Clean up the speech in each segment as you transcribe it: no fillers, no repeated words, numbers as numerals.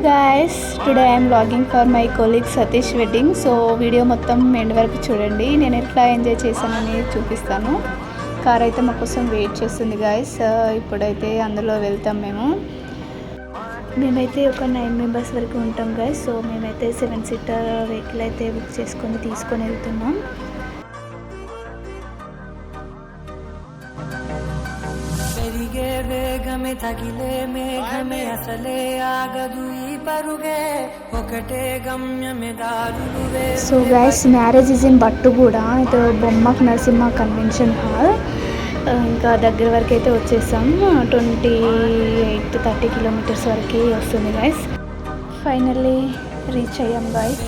Guys, today I'm vlogging for my colleague Satish wedding. So video మొత్తం end వరకు చూడండి. నేను ఎట్లా ఎంజాయ్ చేశానని చూపిస్తాను. కార్ అయితే మా కోసం వెయిట్ చేస్తుంది గైస్. ఇప్పుడైతే అందులో వెళ్తాం మేమైతే ఒక 9 మెంబర్స్ వరకు ఉంటాం గైస్. సో మేమైతే 7 సీటర్ వెహికల్ అయితే బుక్ చేసుకొని తీసుకొని వెళ్తున్నాం. వేగమే తగిలే మేఘమే అసలే ఆగదు ఈ పరుగే ఒకటే గమ్యమే దారులువే. So guys, marriage is in Battuguda. ఇది బొమ్మక్ నరసింహ కన్వెన్షన్ హాల్. ఇంకా దగ్గర వరకు అయితే వచ్చేసాం. 28-30 కిలోమీటర్స్ వరకు వస్తుంది గైస్. ఫైనల్లీ రీచ్ అయ్యాం guys.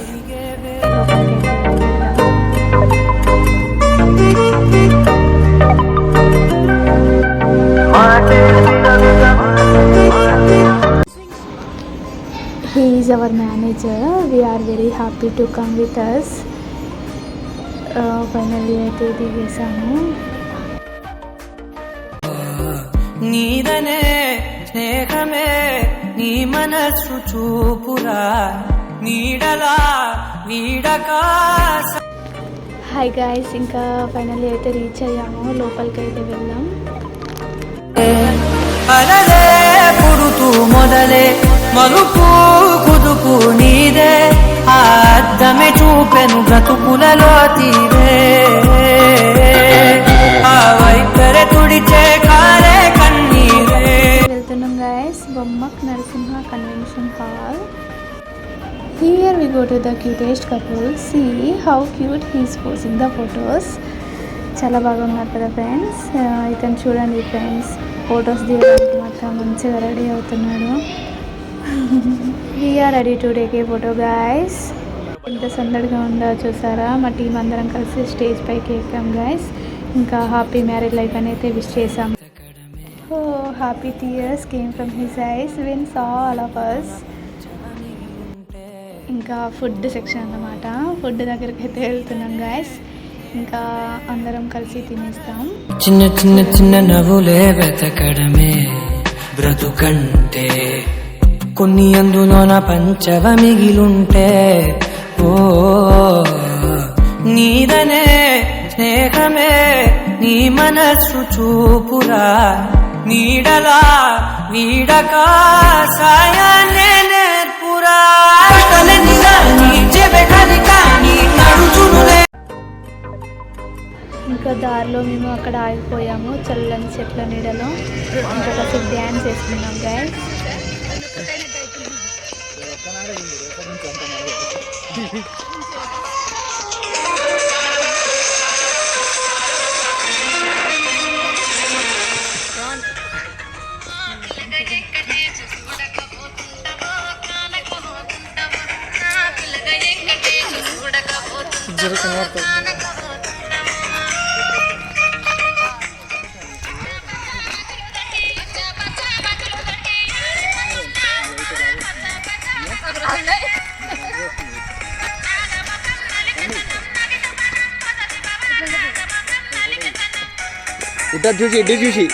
He is our manager. We are very happy to come with us. Finally అయితే దిగేసాము. నీదనే స్నేహమే నీ మనసు చూపురా నీడలా వీడకా. హాయ్ గాయస్, ఇంకా ఫైనల్లీ అయితే రీచ్ అయ్యాము. లోపలికి అయితే వెళ్దాం. అలలే పుడుతూ మొదలే మలుపు కుదుపు నీదే ఆ అద్దమే చూపెను బ్రతుకులలో తీరే ఆ వైపరే తుడిచే కారే కన్నీరే. వెళ్తున్నాం guys, Bommak Narasimha convention hall. Here we go to the cutest couple. See how cute he is posing the photos. చాలా బాగా ఉన్నారు కదా ఫ్రెండ్స్. ఇతను చూడండి ఫ్రెండ్స్, ఫొటోస్ దిగడానికి మాత్రం మంచిగా రెడీ అవుతున్నాడు. We are ready to take a photo guys. ఎంత సందడిగా ఉందో చూసారా. మా టీం అందరం కలిసి స్టేజ్ పైకి ఎక్కాం గాయస్. ఇంకా హ్యాపీ మ్యారేజ్ లైఫ్ అని అయితే విష్ చేసాం. Happy tears came from his eyes when saw all of us. ఇంకా ఫుడ్ సెక్షన్ అన్నమాట. ఫుడ్ దగ్గరికి అయితే వెళ్తున్నాం గాయస్. ఇంకా అందరం కలిసి తినేస్తాం. చిన్న చిన్న చిన్న నవ్వులే వెతకడమే బ్రతుకంటే కొన్ని అందులోన పంచవ మిగిలుంటే ఓ నీదనే స్నేహమే నీ మనసు చూపురా నీడలా వీడకా సాయాన్నే నేర్పురా. ఇంకా దారిలో మేము అక్కడ ఆగిపోయాము చల్లని చెట్ల నీడలో. ఇంకా కాసేపు డ్యాన్స్ వేసుకున్నాం గైస్. ఇటు చూసి ఇటు చూసి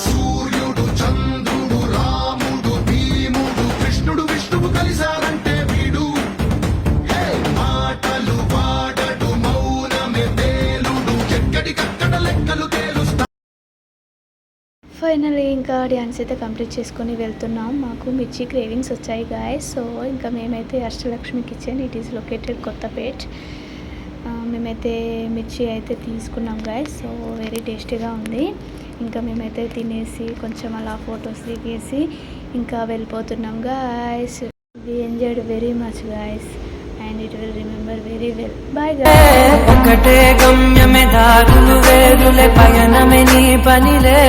సూర్యుడు చంద్రుడు రాముడు భీముడు కృష్ణుడు విష్ణువు కలిసారంటే వీడు మాటలు వాడడు మౌనమే తేలుడు ఎక్కడికక్కడ లెక్కలు తేలుస్తా. ఫైనల్లీ ఇంకా డ్యాన్స్ అయితే కంప్లీట్ చేసుకొని వెళ్తున్నాం. మాకు మిర్చి క్రేవింగ్స్ వచ్చాయి గాయస్. సో ఇంకా మేమైతే Ashtalakshmi kitchen, it is located Kothapet. మేమైతే మిర్చి అయితే తీసుకున్నాం గాయస్. సో వెరీ టేస్టీగా ఉంది. ఇంకా మేమైతే తినేసి కొంచెం అలా ఫొటోస్ దిగేసి ఇంకా వెళ్ళిపోతున్నాం guys. We enjoyed very much guys and it will remember very well. Bye guys. ఒకటే గమ్యమే దారులు వేరులే పయనమే నీ పనిలే.